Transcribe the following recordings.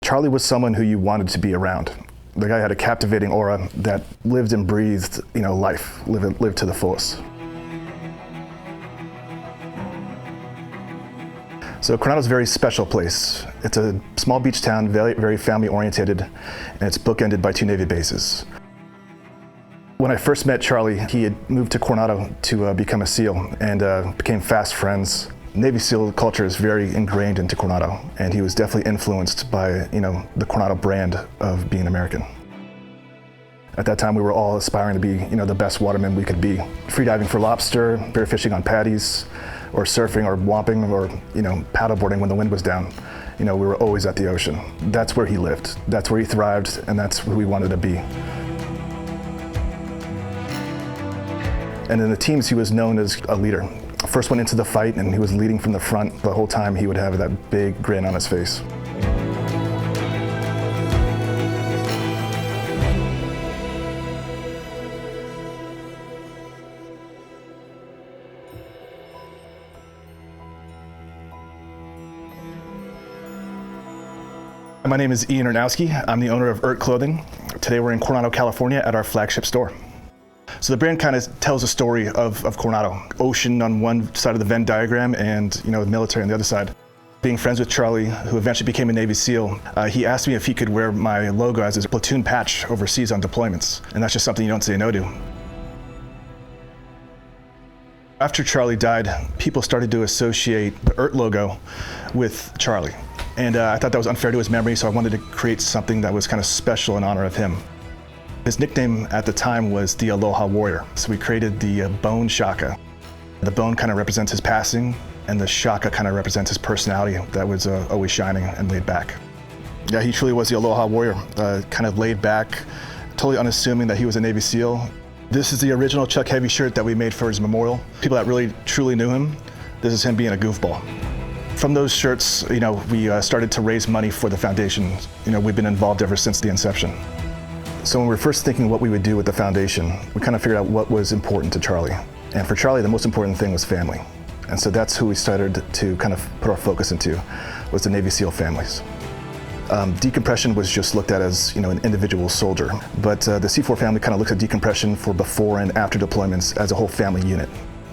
Charlie was someone who you wanted to be around. The guy had a captivating aura that lived and breathed, life, lived to the fullest. So Coronado's a very special place. It's a small beach town, very, very family-oriented, and it's bookended by 2 Navy bases. When I first met Charlie, he had moved to Coronado to become a SEAL and became fast friends. Navy SEAL culture is very ingrained into Coronado, and he was definitely influenced by, the Coronado brand of being American. At that time, we were all aspiring to be, the best watermen we could be. Freediving for lobster, bear fishing on patties, or surfing or womping or, paddleboarding when the wind was down. We were always at the ocean. That's where he lived. That's where he thrived, and that's who we wanted to be. And in the teams, he was known as a leader. First went into the fight, and he was leading from the front. The whole time, he would have that big grin on his face. My name is Ian Arnowski. I'm the owner of Clothing. Today we're in Coronado, California at our flagship store. So the brand kind of tells a story of Coronado. Ocean on one side of the Venn diagram and the military on the other side. Being friends with Charlie, who eventually became a Navy SEAL, he asked me if he could wear my logo as his platoon patch overseas on deployments. And that's just something you don't say no to. After Charlie died, people started to associate the logo with Charlie. And I thought that was unfair to his memory, so I wanted to create something that was kind of special in honor of him. His nickname at the time was the ALOHA WARRIOR. So we created the bone shaka. The bone kind of represents his passing, and the shaka kind of represents his personality that was always shining and laid back. Yeah, he truly was the ALOHA WARRIOR, kind of laid back, totally unassuming that he was a Navy SEAL. This is the original Chuck Heavy shirt that we made for his memorial. People that really, truly knew him, this is him being a goofball. From those shirts, we started to raise money for the foundation. We've been involved ever since the inception. So when we were first thinking what we would do with the foundation, we kind of figured out what was important to Charlie. And for Charlie, the most important thing was family. And so that's who we started to kind of put our focus into, was the Navy SEAL families. Decompression was just looked at as an individual soldier, but the C4 family kind of looks at decompression for before and after deployments as a whole family unit.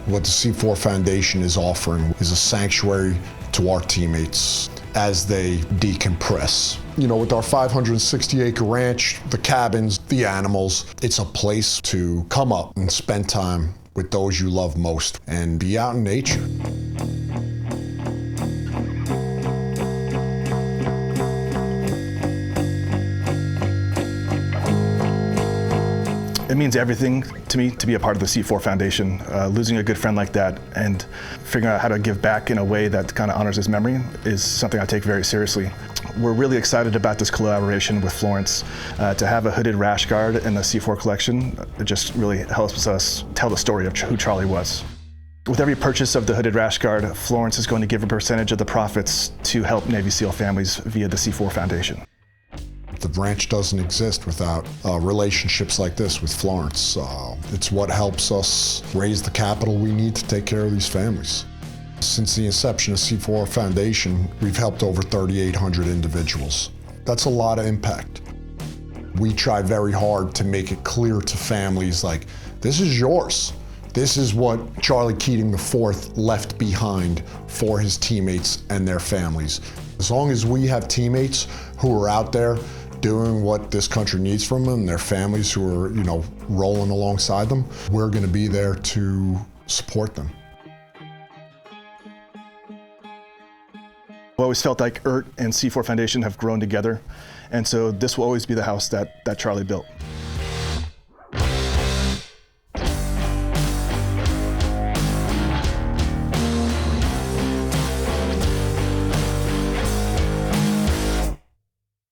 What the C4 Foundation is offering is a sanctuary to our teammates as they decompress. With our 560-acre ranch, the cabins, the animals, it's a place to come up and spend time with those you love most and be out in nature. It means everything to me to be a part of the C4 Foundation. Losing a good friend like that and figuring out how to give back in a way that kind of honors his memory is something I take very seriously. We're really excited about this collaboration with Florence. To have a hooded rash guard in the C4 collection, it just really helps us tell the story of who Charlie was. With every purchase of the hooded rash guard, Florence is going to give a percentage of the profits to help Navy SEAL families via the C4 Foundation. The ranch doesn't exist without relationships like this with Florence. It's what helps us raise the capital we need to take care of these families. Since the inception of C4 Foundation, we've helped over 3,800 individuals. That's a lot of impact. We try very hard to make it clear to families like, this is yours. This is what Charlie Keating IV left behind for his teammates and their families. As long as we have teammates who are out there doing what this country needs from them, and their families who are, rolling alongside them, we're going to be there to support them. I always felt like and C4 Foundation have grown together, and so this will always be the house that Charlie built.